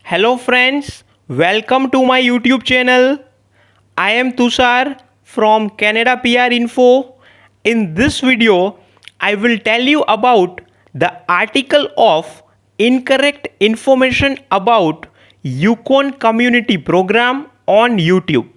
Hello friends, welcome to my YouTube channel. I am Tushar from Canada PR Info. In this video, I will tell you about the article of incorrect information about Yukon Community Program on YouTube.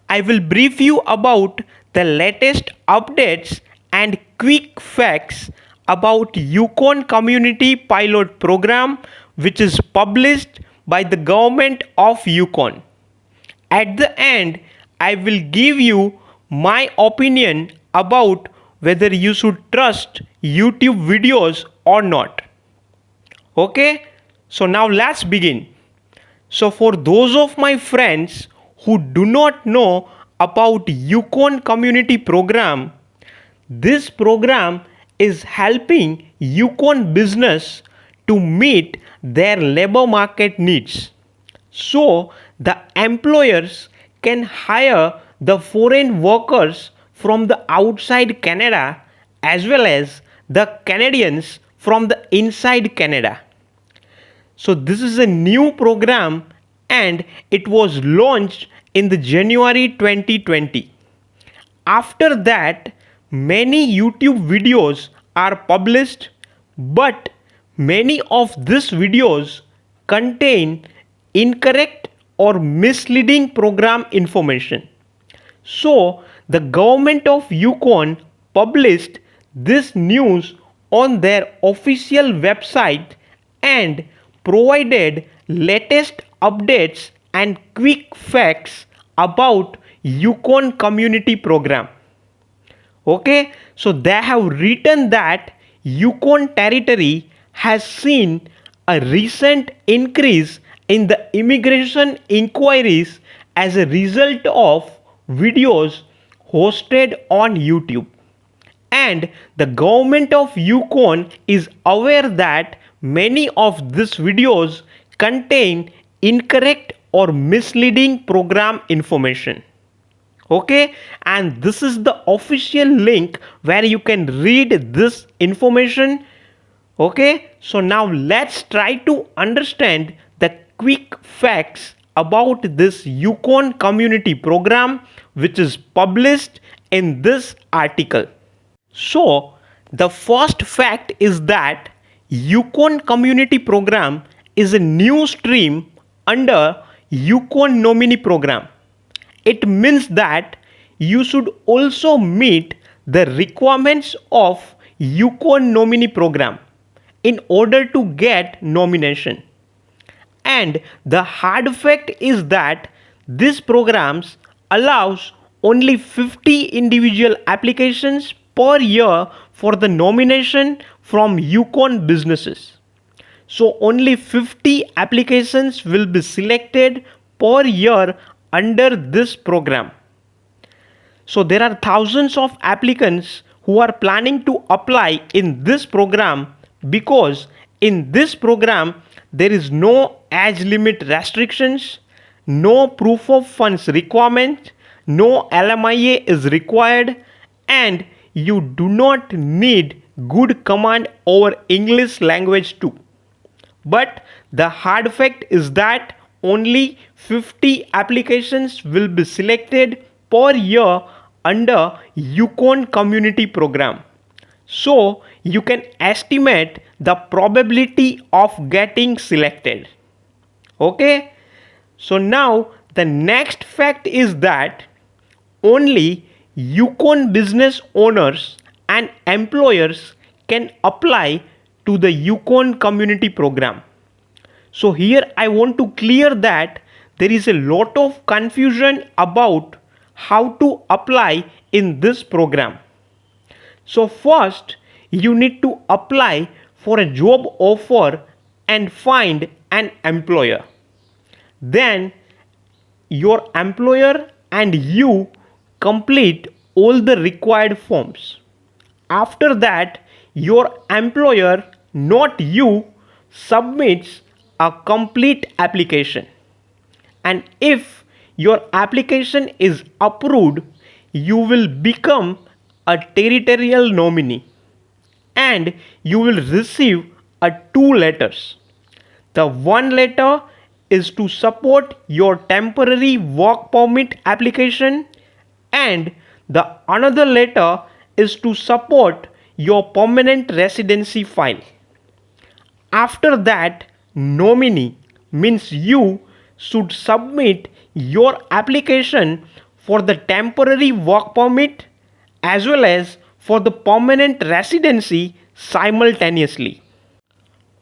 I will brief you about the latest updates and quick facts about Yukon Community Pilot Program, which is published by the government of Yukon. At the end, I will give you my opinion about whether you should trust YouTube videos or not. Okay, so now let's begin. So, for those of my friends who do not know about Yukon Community Program, this program is helping Yukon business to meet their labor market needs. So, the employers can hire the foreign workers from the outside Canada as well as the Canadians from the inside Canada. So this is a new program and it was launched in the January 2020. After that, many YouTube videos are published, but many of these videos contain incorrect or misleading program information. So the government of Yukon published this news on their official website and provided latest updates and quick facts about Yukon Community Program. Okay, so they have written that Yukon Territory has seen a recent increase in the immigration inquiries as a result of videos hosted on YouTube. And the government of Yukon is aware that many of these videos contain incorrect or misleading program information. Okay, and this is the official link where you can read this information. Okay, so now let's try to understand the quick facts about this Yukon Community Program, which is published in this article. So, the first fact is that Yukon Community Program is a new stream under Yukon Nominee Program. It means that you should also meet the requirements of Yukon Nominee Program in order to get nomination. And the hard fact is that this programs allows only 50 individual applications per year for the nomination from Yukon businesses. So only 50 applications will be selected per year under this program. So there are thousands of applicants who are planning to apply in this program because in this program there is no age limit restrictions, no proof of funds requirement, no LMIA is required, and you do not need good command over English language too. But the hard fact is that only 50 applications will be selected per year under Yukon Community Program. So you can estimate the probability of getting selected. Okay, so now the next fact is that only Yukon business owners and employers can apply to the Yukon Community Program. So here I want to clear that there is a lot of confusion about how to apply in this program. So first you need to apply for a job offer and find an employer. Then your employer and you complete all the required forms. After that, your employer, not you, submits a complete application. And if your application is approved, you will become a territorial nominee and you will receive two letters. The one letter is to support your temporary work permit application, and the another letter is to support your permanent residency file. After that, nominee means you should submit your application for the temporary work permit as well as for the permanent residency simultaneously.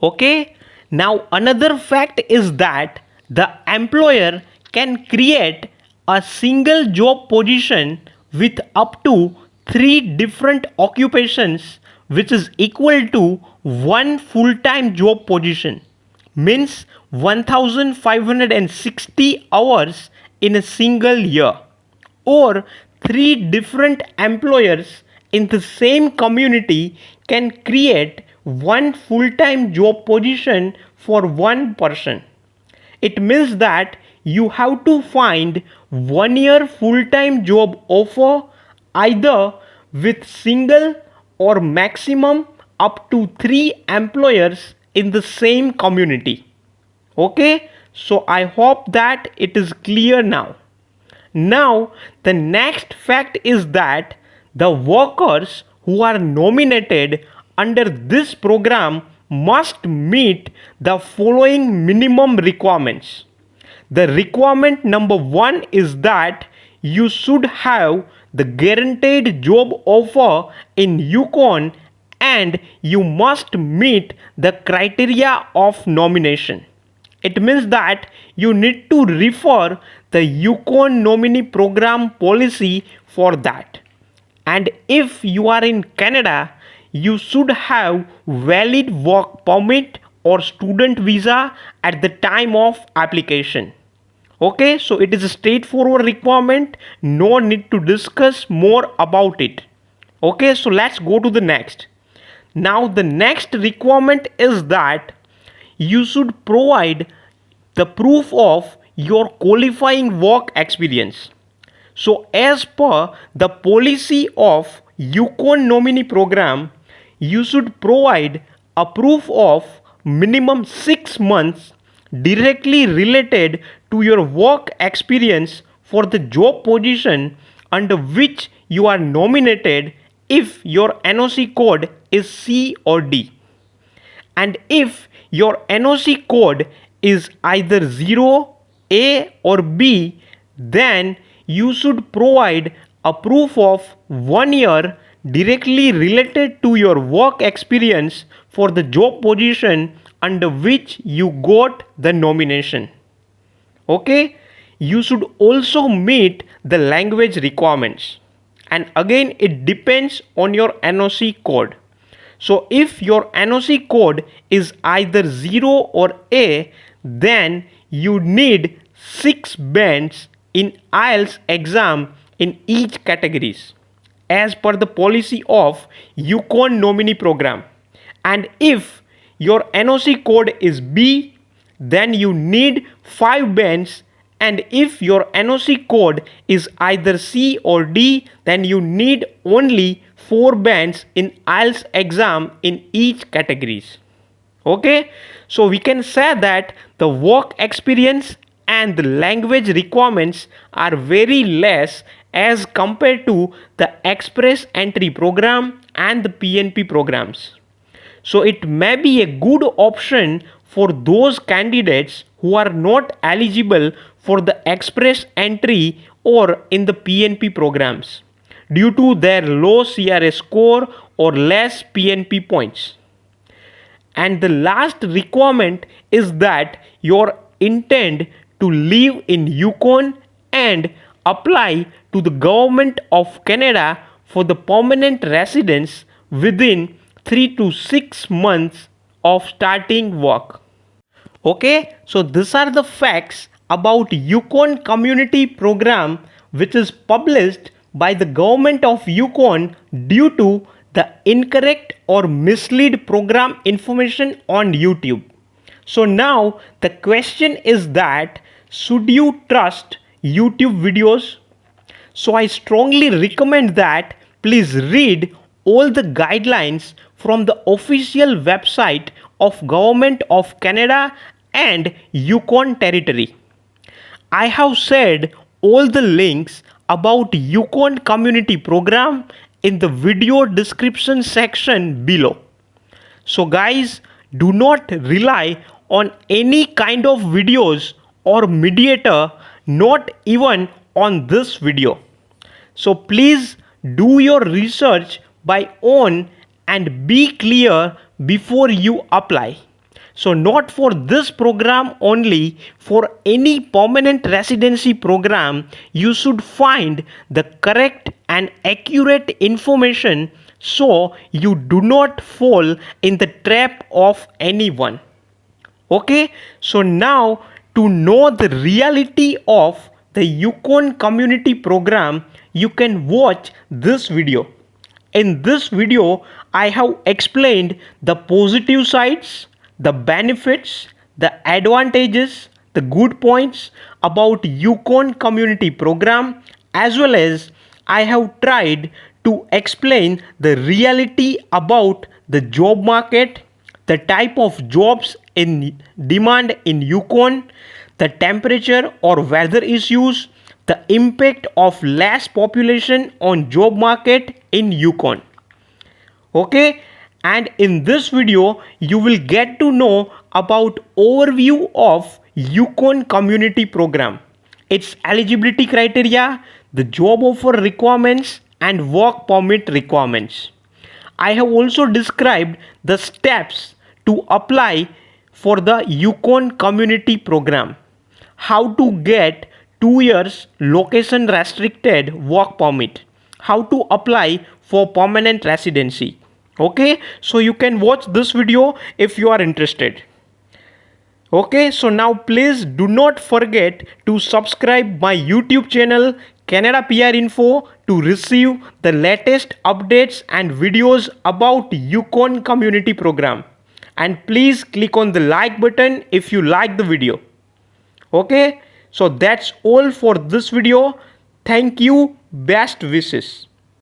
Okay, now another fact is that the employer can create a single job position with up to 3 different occupations, which is equal to one full-time job position, means 1560 hours in a single year, or 3 different employers in the same community can create one full-time job position for one person. It means that you have to find 1 year full-time job offer either with single or maximum up to 3 employers in the same community. Okay, so I hope that it is clear now. Now, the next fact is that the workers who are nominated under this program must meet the following minimum requirements. The requirement number one is that you should have the guaranteed job offer in Yukon, and you must meet the criteria of nomination. It means that you need to refer the Yukon nominee program policy for that. And if you are in Canada, you should have valid work permit or student visa at the time of application. Okay, so it is a straightforward requirement, no need to discuss more about it. Okay, so let's go to the next. Now the next requirement is that you should provide the proof of your qualifying work experience. So as per the policy of Yukon nominee program, you should provide a proof of minimum 6 months directly related to your work experience for the job position under which you are nominated if your NOC code is C or D. And if your NOC code is either 0, A or B, then you should provide a proof of 1 year directly related to your work experience for the job position under which you got the nomination. Okay, you should also meet the language requirements, and again it depends on your NOC code. So if your NOC code is either 0 or A, then you need 6 bands in IELTS exam in each categories as per the policy of Yukon nominee program. And if your NOC code is B, then you need 5 bands, and if your NOC code is either C or D, then you need only 4 bands in IELTS exam in each categories. Okay, so we can say that the work experience and the language requirements are very less as compared to the express entry program and the PNP programs. So it may be a good option for those candidates who are not eligible for the express entry or in the PNP programs due to their low CRS score or less PNP points. And the last requirement is that your intent to live in Yukon and apply to the government of Canada for the permanent residence within 3 to 6 months of starting work. Okay, so these are the facts about Yukon community program which is published by the government of Yukon due to the incorrect or mislead program information on YouTube. So now the question is that should you trust YouTube videos? So I strongly recommend that please read all the guidelines from the official website of Government of Canada and Yukon Territory. I have said all the links about Yukon Community Program in the video description section below. So guys, do not rely on any kind of videos or mediator, not even on this video. So please do your research by own and be clear before you apply. So not for this program only, for any permanent residency program, you should find the correct and accurate information so you do not fall in the trap of anyone. Okay, so now to know the reality of the Yukon Community Program, you can watch this video. In this video, I have explained the positive sides, the benefits, the advantages, the good points about Yukon Community Program, as well as I have tried to explain the reality about the job market, the type of jobs in demand in Yukon, the temperature or weather issues, the impact of less population on job market in Yukon. Okay, and in this video you will get to know about overview of Yukon Community Program, its eligibility criteria, the job offer requirements and work permit requirements. I have also described the steps to apply for the Yukon Community Program, how to get 2 years location restricted work permit, how to apply for permanent residency. Okay, so you can watch this video if you are interested. Okay, so now please do not forget to subscribe my YouTube channel Canada PR Info to receive the latest updates and videos about Yukon Community Program. And please click on the like button if you like the video. Okay, so that's all for this video. Thank you. Best wishes.